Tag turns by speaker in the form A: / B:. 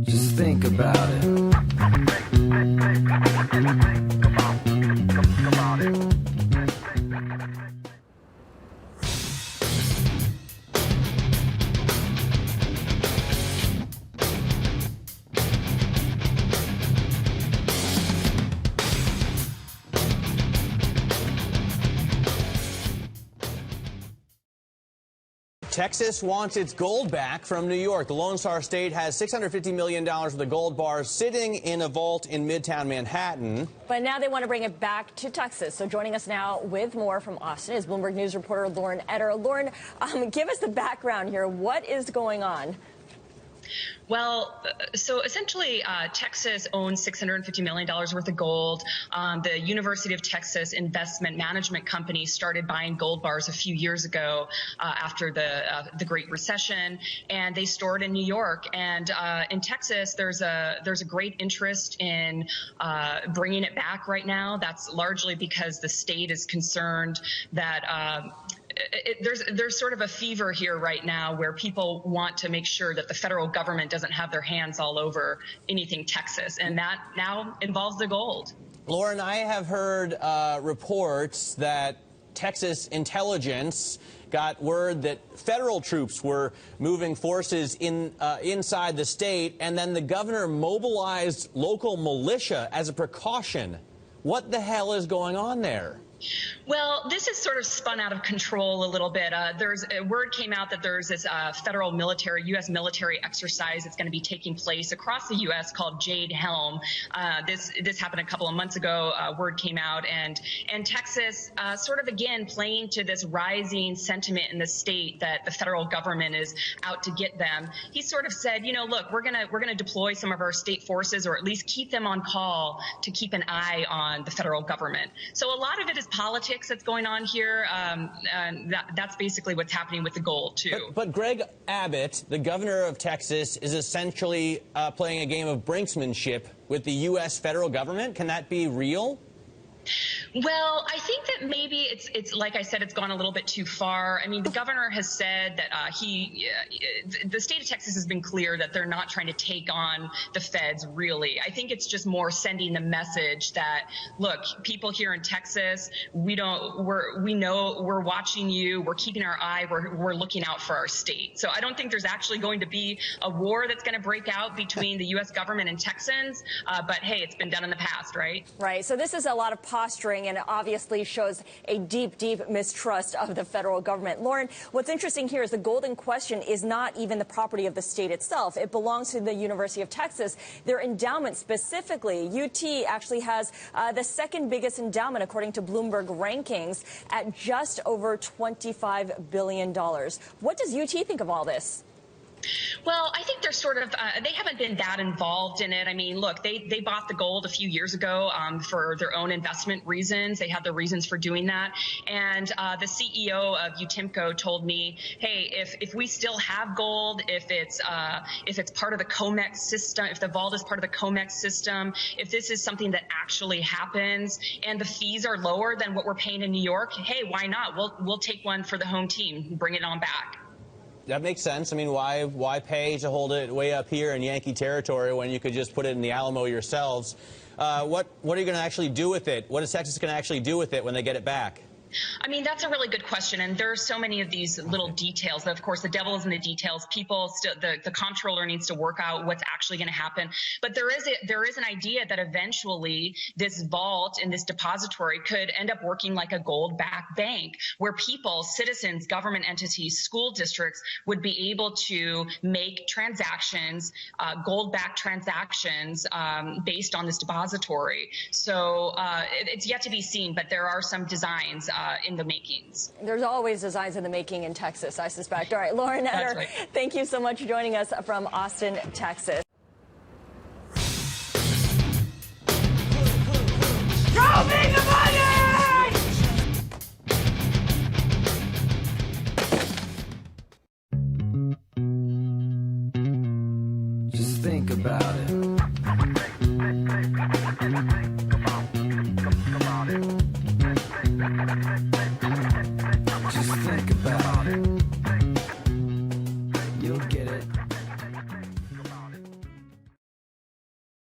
A: Just think about it.
B: Texas wants its gold back from New York. The Lone Star State has $650 million worth of gold bars sitting in a vault in Midtown Manhattan.
C: But now they want to bring it back to Texas. So joining us now with more from Austin is Bloomberg News reporter Lauren Eder. Lauren, give us the background here. What is going on?
D: Well, so essentially, Texas owns $650 million worth of gold. The University of Texas Investment Management Company started buying gold bars a few years ago after the Great Recession, and they store it in New York. And in Texas, there's a great interest in bringing it back right now. That's largely because the state is concerned that there's sort of a fever here right now where people want to make sure that the federal government doesn't have their hands all over anything Texas, and that now involves the gold.
B: Lauren, I have heard reports that Texas intelligence got word that federal troops were moving forces inside the state, and then the governor mobilized local militia as a precaution. What the hell is going on there?
D: Well, this is sort of spun out of control a little bit. There's a word came out that there's this federal military, U.S. military exercise that's going to be taking place across the U.S. called Jade Helm. This happened a couple of months ago. Word came out, and Texas sort of again playing to this rising sentiment in the state that the federal government is out to get them. He sort of said, you know, look, we're gonna deploy some of our state forces, or at least keep them on call to keep an eye on the federal government. So a lot of it is politics that's going on here. That's basically what's happening with the gold, too.
B: But Greg Abbott, the governor of Texas, is essentially playing a game of brinksmanship with the U.S. federal government. Can that be real?
D: Well, I think that maybe it's like I said, it's gone a little bit too far. I mean, the governor has said that the state of Texas has been clear that they're not trying to take on the feds, really. I think it's just more sending the message that, look, people here in Texas, we know we're watching you, we're keeping our eye, we're looking out for our state. So I don't think there's actually going to be a war that's going to break out between the U.S. government and Texans. But hey, it's been done in the past, right?
C: Right. So this is a lot of posturing, and it obviously shows a deep, deep mistrust of the federal government. Lauren, what's interesting here is the gold in question is not even the property of the state itself. It belongs to the University of Texas. Their endowment specifically, UT actually has the second biggest endowment according to Bloomberg rankings at just over $25 billion. What does UT think of all this?
D: Well, I think they're sort of, they haven't been that involved in it. I mean, look, they bought the gold a few years ago for their own investment reasons. They had the reasons for doing that. And the CEO of UTIMCO told me, hey, if we still have gold, if it's part of the COMEX system, if the vault is part of the COMEX system, if this is something that actually happens and the fees are lower than what we're paying in New York, hey, why not? We'll take one for the home team, bring it on back.
B: That makes sense. I mean, why pay to hold it way up here in Yankee territory when you could just put it in the Alamo yourselves? What are you going to actually do with it? What is Texas going to actually do with it when they get it back?
D: I mean, that's a really good question, and there are so many of these little details. Of course, the devil is in the details. People still, the comptroller needs to work out what's actually going to happen. But there is an idea that eventually this vault and this depository could end up working like a gold-backed bank, where people, citizens, government entities, school districts would be able to make transactions, gold-backed transactions, based on this depository. So it's yet to be seen, but there are some designs in the makings.
C: There's always designs in the making in Texas, I suspect. All right, Lauren Eder,
D: right.
C: Thank you so much for joining us from Austin, Texas.
A: Show me the money! Just think about it. Just think about it. You'll get it.